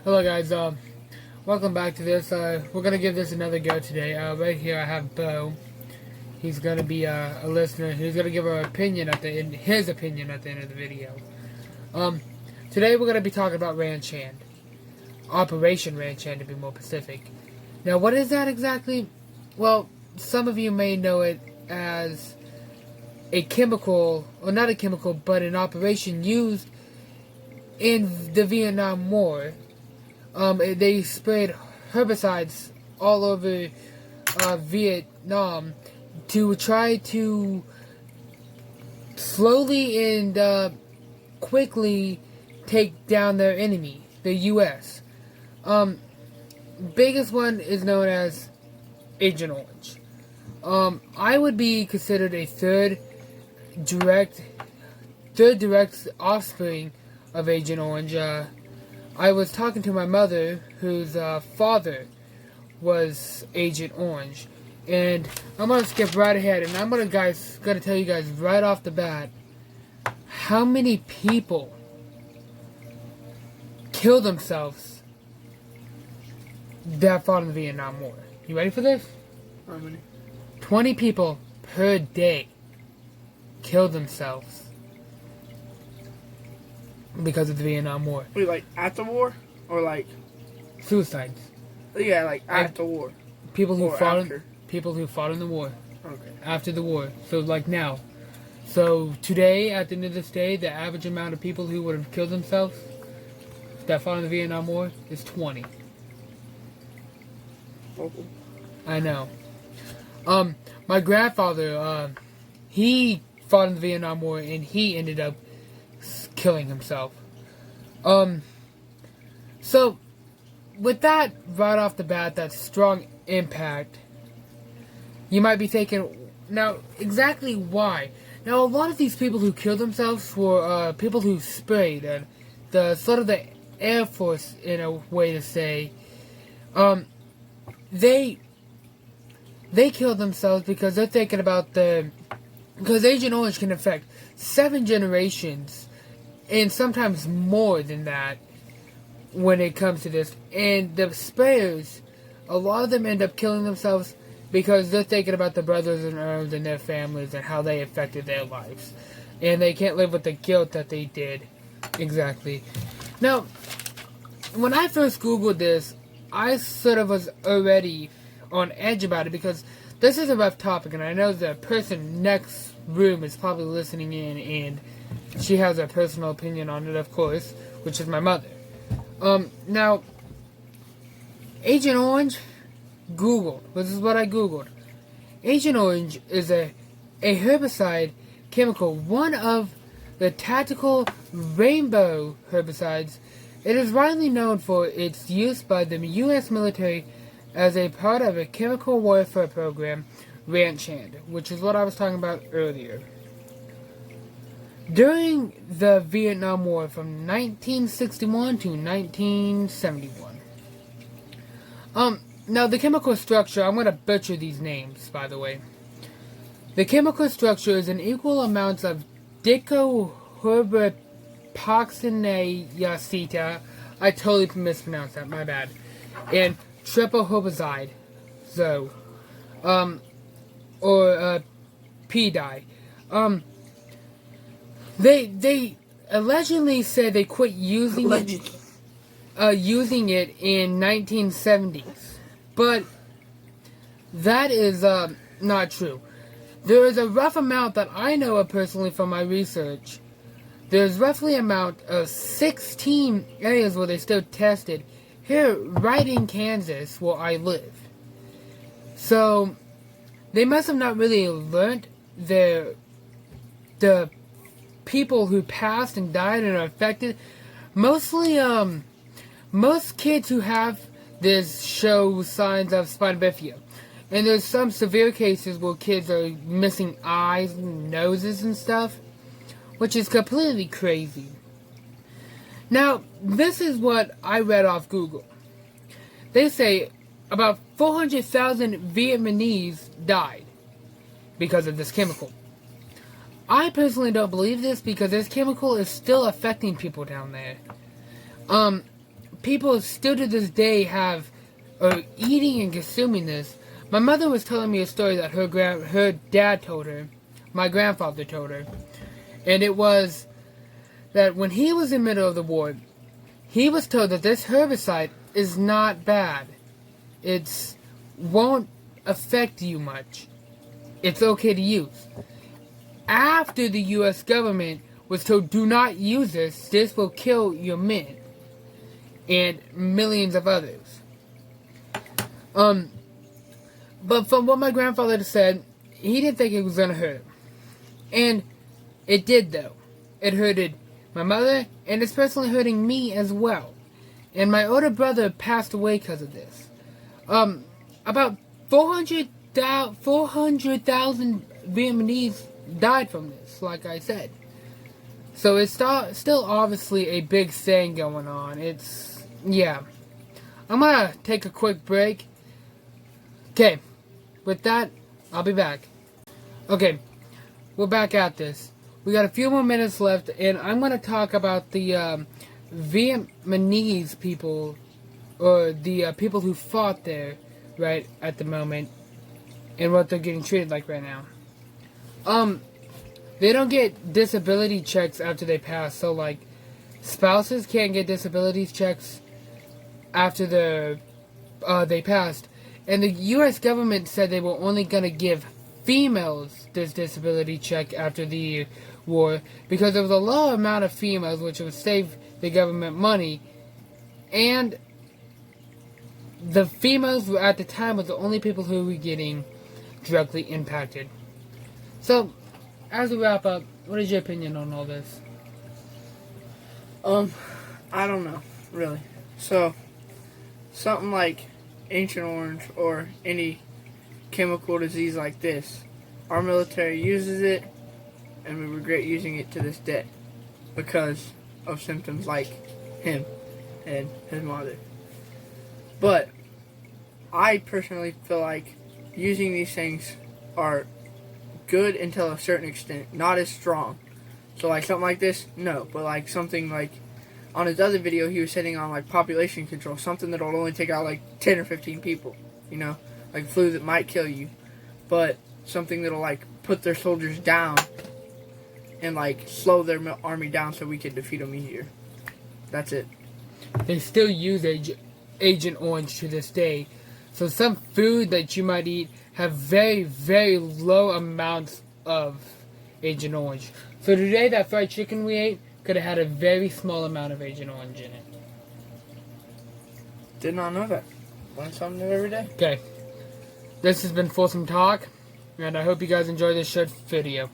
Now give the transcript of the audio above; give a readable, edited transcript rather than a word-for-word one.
Hello guys, welcome back to this. We're gonna give this another go today. Right here I have Bo. He's gonna be a listener. He's gonna give his opinion at the end of the video. Um, Today we're gonna be talking about Ranch Hand, Operation Ranch Hand to be more specific. Now, what is that exactly? Well, some of you may know it as a chemical, or not a chemical, but an operation used in the Vietnam War. They sprayed herbicides all over Vietnam to try to slowly and quickly take down their enemy, the U.S. Biggest one is known as Agent Orange. I would be considered a third direct offspring of Agent Orange. I was talking to my mother, whose father was Agent Orange, and I'm gonna skip right ahead, and I'm gonna tell you guys right off the bat how many people killed themselves that fought in the Vietnam War. You ready for this? How many? 20 people per day killed themselves because of the Vietnam War. Wait, like at the war? Or like... Suicides. Yeah, like at the war. People who Or fought after. people who fought in the war. Okay. After the war. So like now. So today, at the end of this day, the average amount of people who would have killed themselves that fought in the Vietnam War is 20. Local. I know. My grandfather, he fought in the Vietnam War and he ended up killing himself. So with that right off the bat, that strong impact, you might be thinking, now exactly why? Now a lot of these people who killed themselves were people who sprayed, and the sort of the Air Force, in a way to say, they killed themselves because they're thinking about because Agent Orange can affect 7 generations, and sometimes more than that when it comes to this. And the sprayers, a lot of them end up killing themselves because they're thinking about the brothers and arms and their families and how they affected their lives. And they can't live with the guilt that they did. Exactly. Now, when I first Googled this, I sort of was already on edge about it because this is a rough topic, and I know the person next room is probably listening in, and she has a personal opinion on it, of course, which is my mother. Now, Agent Orange, Googled. This is what I Googled. Agent Orange is a herbicide chemical, one of the tactical rainbow herbicides. It is widely known for its use by the U.S. military as a part of a chemical warfare program, Ranch Hand, which is what I was talking about earlier. During the Vietnam War from 1961 to 1971. Now the chemical structure, I'm going to butcher these names, by the way. The chemical structure is an equal amounts of dicoherbipoxenaceta, I totally mispronounced that, my bad, and triple-herbicide, or P-dye. They allegedly said they quit using it in 1970s, but that is not true. There is a rough amount that I know of personally from my research. There's roughly amount of 16 areas where they still tested here right in Kansas where I live. So they must have not really learned the people who passed and died and are affected. Mostly most kids who have this show signs of spina bifida. And there's some severe cases where kids are missing eyes and noses and stuff, which is completely crazy. Now, this is what I read off Google. They say about 400,000 Vietnamese died because of this chemical. I personally don't believe this because this chemical is still affecting people down there. people still to this day are eating and consuming this. My mother was telling me a story that her dad told her, my grandfather told her, and it was that when he was in the middle of the war, he was told that this herbicide is not bad. It won't affect you much. It's okay to use. After the U.S. government was told, do not use this will kill your men and millions of others. But from what my grandfather said, he didn't think it was going to hurt him. And it did, though. It hurted my mother, and it's personally hurting me as well. And my older brother passed away because of this. About 400,000 Vietnamese died from this, like I said. So it's still obviously a big thing going on. Yeah. I'm gonna take a quick break. Okay. With that, I'll be back. Okay. We're back at this. We got a few more minutes left, and I'm going to talk about the Vietnamese people, or the people who fought there, right, at the moment, and what they're getting treated like right now. They don't get disability checks after they pass, so, like, spouses can't get disability checks after they passed, and the U.S. government said they were only going to give females this disability check after the war because there was a low amount of females, which would save the government money, and the females were at the time was the only people who were getting directly impacted. So, as we wrap up, what is your opinion on all this? I don't know, really. So, something like Ancient Orange or any chemical disease like this, our military uses it, and we regret using it to this day because of symptoms like him and his mother. But I personally feel like using these things are good until a certain extent, not as strong. So like something like this, no, but like something like on his other video he was setting on like population control, something that'll only take out like 10 or 15 people, you know, like flu that might kill you, but something that'll like put their soldiers down and like slow their army down so we can defeat them easier. That's it. They still use Agent Orange to this day. So some food that you might eat have very, very low amounts of Agent Orange. So today that fried chicken we ate could have had a very small amount of Agent Orange in it. Did not know that. Learn something new every day. Okay. This has been Fulsome Talk, and I hope you guys enjoy this short video.